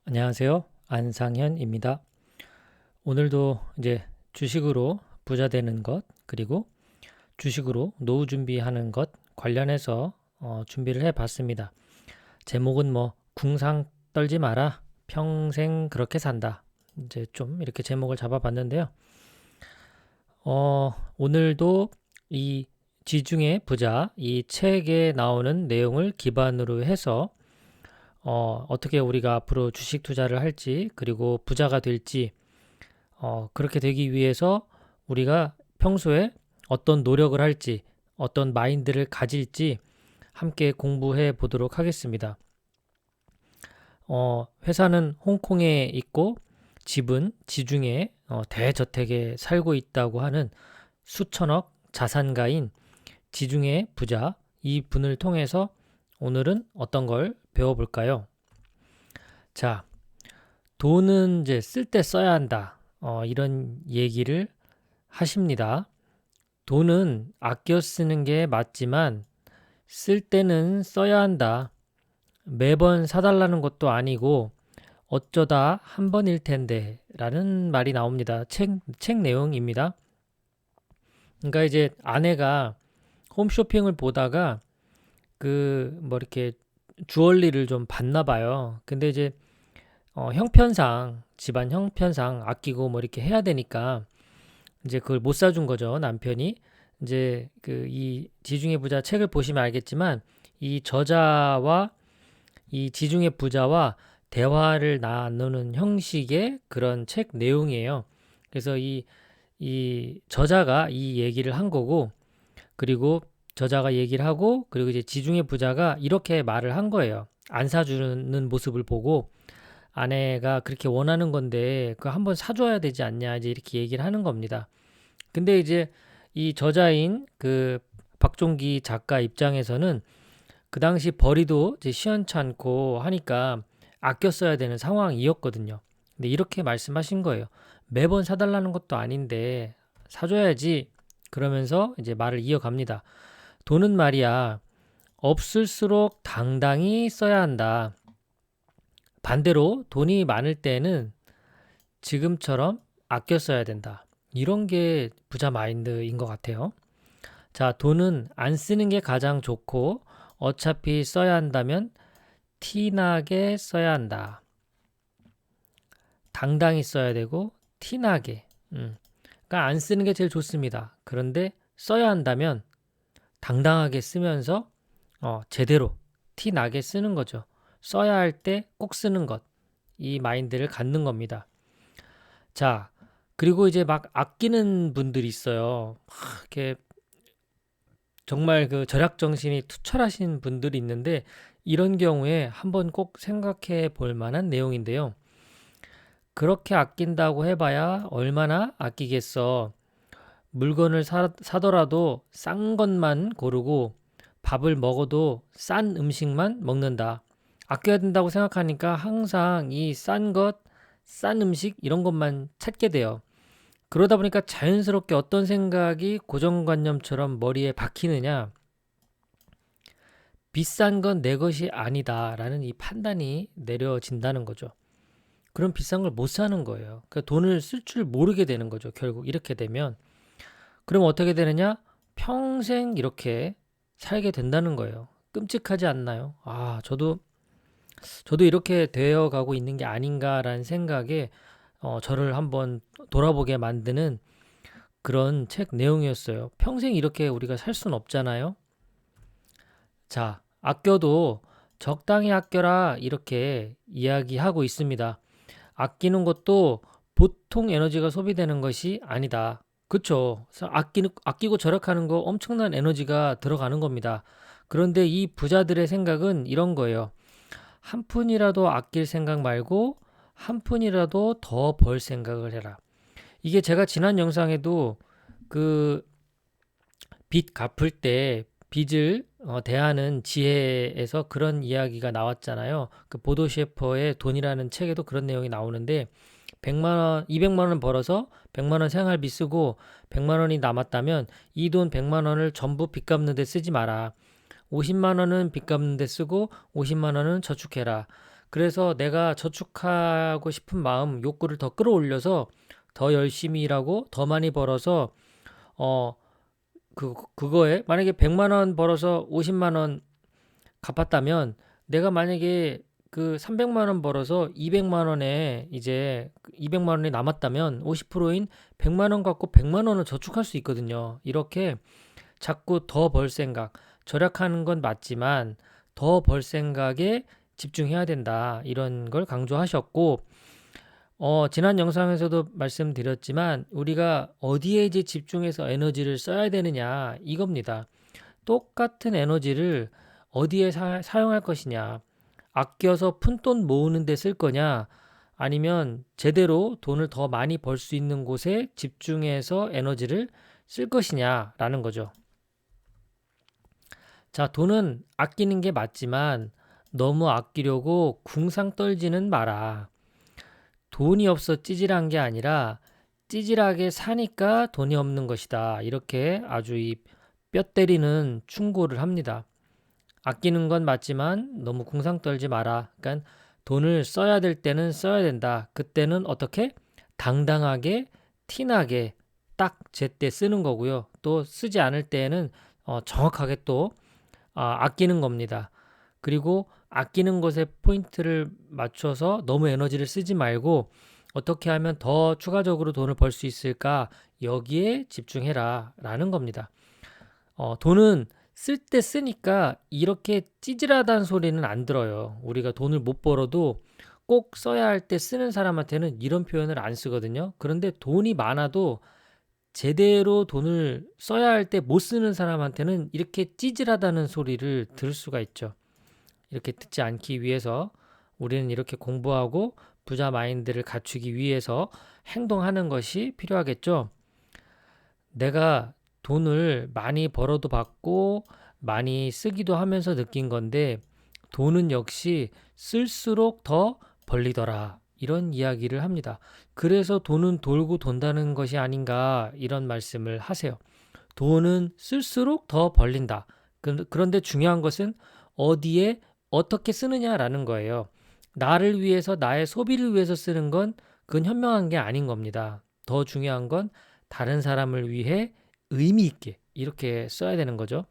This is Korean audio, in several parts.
안녕하세요. 안상현입니다. 오늘도 이제 주식으로 부자 되는 것, 그리고 주식으로 노후 준비하는 것 관련해서 준비를 해 봤습니다. 제목은 뭐 궁상 떨지 마라. 평생 그렇게 산다. 이제 좀 이렇게 제목을 잡아 봤는데요. 오늘도 이 지중해 부자 이 책에 나오는 내용을 기반으로 해서 어떻게 우리가 앞으로 주식 투자를 할지, 그리고 부자가 될지, 그렇게 되기 위해서 우리가 평소에 어떤 노력을 할지, 어떤 마인드를 가질지 함께 공부해 보도록 하겠습니다. 회사는 홍콩에 있고 집은 지중해 대저택에 살고 있다고 하는 수천억 자산가인 지중해 부자 이 분을 통해서 오늘은 어떤 걸 배워볼까요? 자, 돈은 이제 쓸 때 써야 한다. 이런 얘기를 하십니다. 돈은 아껴 쓰는 게 맞지만 쓸 때는 써야 한다. 매번 사달라는 것도 아니고 어쩌다 한 번일 텐데 라는 말이 나옵니다. 책 내용입니다. 그러니까 이제 아내가 홈쇼핑을 보다가 그 뭐 이렇게 주얼리를 좀 봤나 봐요. 근데 이제 형편상 집안 형편상 아끼고 뭐 이렇게 해야 되니까 이제 그걸 못 사준 거죠, 남편이. 이제 그 이 지중해 부자 책을 보시면 알겠지만 이 저자와 이 지중해 부자와 대화를 나누는 형식의 그런 책 내용이에요. 그래서 이 저자가 이 얘기를 한 거고, 그리고 저자가 얘기를 하고, 그리고 이제 지중해 부자가 이렇게 말을 한 거예요. 안 사주는 모습을 보고 아내가 그렇게 원하는 건데 그거 한번 사줘야 되지 않냐, 이제 이렇게 얘기를 하는 겁니다. 근데 이제 이 저자인 그 박종기 작가 입장에서는 그 당시 벌이도 이제 시원찮고 하니까 아껴 써야 되는 상황이었거든요. 근데 이렇게 말씀하신 거예요. 매번 사달라는 것도 아닌데 사줘야지. 그러면서 이제 말을 이어갑니다. 돈은 말이야, 없을수록 당당히 써야 한다. 반대로 돈이 많을 때는 지금처럼 아껴 써야 된다. 이런 게 부자 마인드인 것 같아요. 자, 돈은 안 쓰는 게 가장 좋고 어차피 써야 한다면 티나게 써야 한다. 당당히 써야 되고 티나게. 그러니까 안 쓰는 게 제일 좋습니다. 그런데 써야 한다면 당당하게 쓰면서 제대로 티나게 쓰는 거죠. 써야 할 때 꼭 쓰는 것. 이 마인드를 갖는 겁니다. 자, 그리고 이제 막 아끼는 분들이 있어요. 이렇게 정말 그 절약 정신이 투철하신 분들이 있는데 이런 경우에 한번 꼭 생각해 볼 만한 내용인데요. 그렇게 아낀다고 해봐야 얼마나 아끼겠어. 물건을 사더라도 싼 것만 고르고 밥을 먹어도 싼 음식만 먹는다. 아껴야 된다고 생각하니까 항상 이 싼 것, 싼 음식 이런 것만 찾게 돼요. 그러다 보니까 자연스럽게 어떤 생각이 고정관념처럼 머리에 박히느냐, 비싼 건 내 것이 아니다라는 이 판단이 내려진다는 거죠. 그럼 비싼 걸 못 사는 거예요. 그러니까 돈을 쓸 줄 모르게 되는 거죠. 결국 이렇게 되면. 그럼 어떻게 되느냐? 평생 이렇게 살게 된다는 거예요. 끔찍하지 않나요? 저도 이렇게 되어 가고 있는 게 아닌가라는 생각에 저를 한번 돌아보게 만드는 그런 책 내용이었어요. 평생 이렇게 우리가 살 수는 없잖아요. 자, 아껴도 적당히 아껴라 이렇게 이야기하고 있습니다. 아끼는 것도 보통 에너지가 소비되는 것이 아니다. 그쵸? 그래서 아끼고 절약하는 거 엄청난 에너지가 들어가는 겁니다. 그런데 이 부자들의 생각은 이런 거예요. 한 푼이라도 아낄 생각 말고 한 푼이라도 더 벌 생각을 해라. 이게 제가 지난 영상에도 그 빚 갚을 때 빚을 대하는 지혜에서 그런 이야기가 나왔잖아요. 그 보도 셰퍼의 돈이라는 책에도 그런 내용이 나오는데 100만 원, 200만 원 벌어서 100만 원 생활비 쓰고 100만 원이 남았다면 이 돈 100만 원을 전부 빚 갚는 데 쓰지 마라. 50만 원은 빚 갚는 데 쓰고 50만 원은 저축해라. 그래서 내가 저축하고 싶은 마음, 욕구를 더 끌어올려서 더 열심히 일하고 더 많이 벌어서 어, 그거에 만약에 100만 원 벌어서 50만 원 갚았다면 내가 만약에 그 300만 원 벌어서 200만 원에 이제 200만 원이 남았다면 50%인 100만 원 갖고 100만 원을 저축할 수 있거든요. 이렇게 자꾸 더 벌 생각, 절약하는 건 맞지만 더 벌 생각에 집중해야 된다. 이런 걸 강조하셨고, 지난 영상에서도 말씀드렸지만 우리가 어디에 이제 집중해서 에너지를 써야 되느냐 이겁니다. 똑같은 에너지를 어디에 사용할 것이냐, 아껴서 푼돈 모으는 데 쓸 거냐, 아니면 제대로 돈을 더 많이 벌 수 있는 곳에 집중해서 에너지를 쓸 것이냐라는 거죠. 자, 돈은 아끼는 게 맞지만 너무 아끼려고 궁상 떨지는 마라. 돈이 없어 찌질한 게 아니라 찌질하게 사니까 돈이 없는 것이다. 이렇게 아주 이 뼈 때리는 충고를 합니다. 아끼는 건 맞지만 너무 궁상 떨지 마라. 그러니까 돈을 써야 될 때는 써야 된다. 그때는 어떻게? 당당하게, 티나게 딱 제때 쓰는 거고요. 또 쓰지 않을 때에는 정확하게 또 아끼는 겁니다. 그리고 아끼는 것에 포인트를 맞춰서 너무 에너지를 쓰지 말고 어떻게 하면 더 추가적으로 돈을 벌 수 있을까? 여기에 집중해라 라는 겁니다. 돈은 쓸 때 쓰니까 이렇게 찌질하다는 소리는 안 들어요. 우리가 돈을 못 벌어도 꼭 써야 할 때 쓰는 사람한테는 이런 표현을 안 쓰거든요. 그런데 돈이 많아도 제대로 돈을 써야 할 때 못 쓰는 사람한테는 이렇게 찌질하다는 소리를 들을 수가 있죠. 이렇게 듣지 않기 위해서 우리는 이렇게 공부하고 부자 마인드를 갖추기 위해서 행동하는 것이 필요하겠죠. 내가 돈을 많이 벌어도 받고 많이 쓰기도 하면서 느낀 건데 돈은 역시 쓸수록 더 벌리더라. 이런 이야기를 합니다. 그래서 돈은 돌고 돈다는 것이 아닌가 이런 말씀을 하세요. 돈은 쓸수록 더 벌린다. 그런데 중요한 것은 어디에 어떻게 쓰느냐라는 거예요. 나를 위해서 나의 소비를 위해서 쓰는 건 그건 현명한 게 아닌 겁니다. 더 중요한 건 다른 사람을 위해 의미 있게 이렇게 써야 되는 거죠.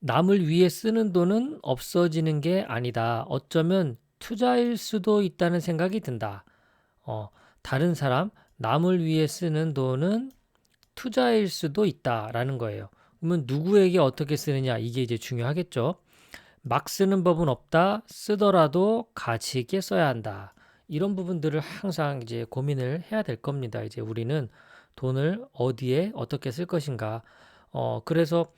남을 위해 쓰는 돈은 없어지는 게 아니다. 어쩌면 투자일 수도 있다는 생각이 든다. 다른 사람, 남을 위해 쓰는 돈은 투자일 수도 있다라는 거예요. 그러면 누구에게 어떻게 쓰느냐 이게 이제 중요하겠죠. 막 쓰는 법은 없다. 쓰더라도 가치 있게 써야 한다. 이런 부분들을 항상 이제 고민을 해야 될 겁니다. 이제 우리는 돈을 어디에 어떻게 쓸 것인가. 그래서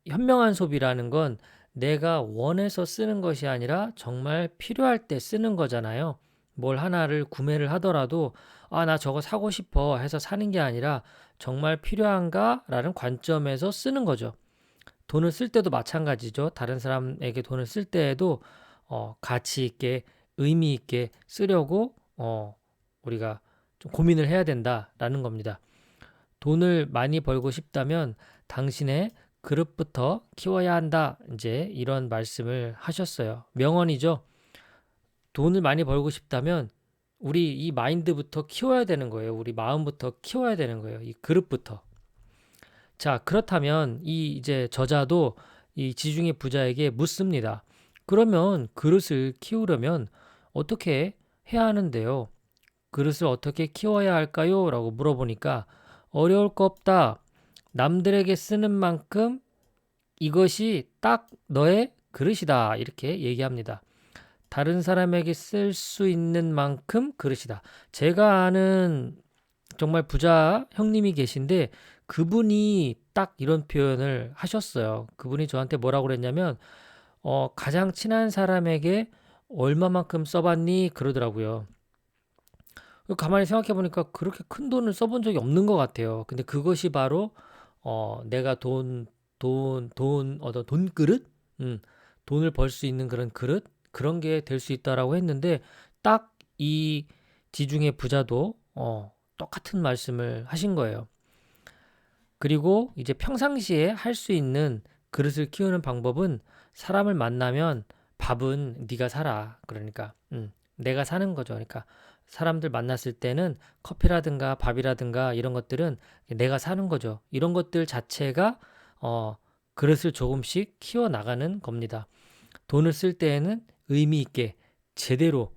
현명한 소비라는 건 내가 원해서 쓰는 것이 아니라 정말 필요할 때 쓰는 거잖아요. 뭘 하나를 구매를 하더라도 나 저거 사고 싶어 해서 사는 게 아니라 정말 필요한가? 라는 관점에서 쓰는 거죠. 돈을 쓸 때도 마찬가지죠. 다른 사람에게 돈을 쓸 때에도 가치 있게 의미 있게 쓰려고 우리가 좀 고민을 해야 된다라는 겁니다. 돈을 많이 벌고 싶다면 당신의 그릇부터 키워야 한다. 이제 이런 말씀을 하셨어요. 명언이죠. 돈을 많이 벌고 싶다면 우리 이 마인드부터 키워야 되는 거예요. 우리 마음부터 키워야 되는 거예요. 이 그릇부터. 자, 그렇다면 이 이제 저자도 이 지중해 부자에게 묻습니다. 그러면 그릇을 키우려면 어떻게 해야 하는데요? 그릇을 어떻게 키워야 할까요? 라고 물어보니까 어려울 거 없다. 남들에게 쓰는 만큼 이것이 딱 너의 그릇이다. 이렇게 얘기합니다. 다른 사람에게 쓸 수 있는 만큼 그릇이다. 제가 아는 정말 부자 형님이 계신데 그분이 딱 이런 표현을 하셨어요. 그분이 저한테 뭐라고 그랬냐면 가장 친한 사람에게 얼마만큼 써봤니? 그러더라고요. 가만히 생각해 보니까 그렇게 큰 돈을 써본 적이 없는 것 같아요. 근데 그것이 바로 내가 어떤 돈 그릇? 돈을 벌 수 있는 그런 그릇? 그런 게 될 수 있다라고 했는데 딱 이 지중해 부자도 똑같은 말씀을 하신 거예요. 그리고 이제 평상시에 할 수 있는 그릇을 키우는 방법은 사람을 만나면 밥은 네가 사라. 그러니까 내가 사는 거죠. 그러니까 사람들 만났을 때는 커피라든가 밥이라든가 이런 것들은 내가 사는 거죠. 이런 것들 자체가 그릇을 조금씩 키워 나가는 겁니다. 돈을 쓸 때에는 의미 있게 제대로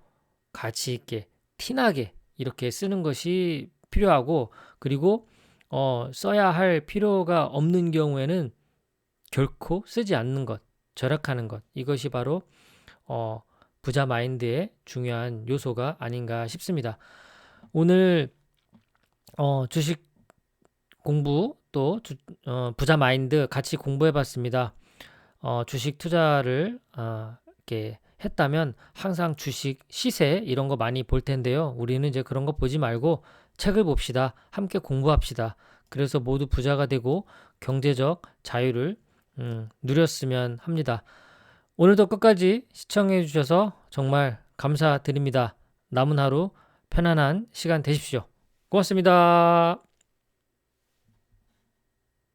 가치 있게 티나게 이렇게 쓰는 것이 필요하고, 그리고 써야 할 필요가 없는 경우에는 결코 쓰지 않는 것, 절약하는 것, 이것이 바로 부자 마인드의 중요한 요소가 아닌가 싶습니다. 오늘 주식 공부 또 부자 마인드 같이 공부해봤습니다. 주식 투자를 이렇게 했다면 항상 주식 시세 이런 거 많이 볼 텐데요. 우리는 이제 그런 거 보지 말고 책을 봅시다. 함께 공부합시다. 그래서 모두 부자가 되고 경제적 자유를 누렸으면 합니다. 오늘도 끝까지 시청해 주셔서 정말 감사드립니다. 남은 하루 편안한 시간 되십시오. 고맙습니다.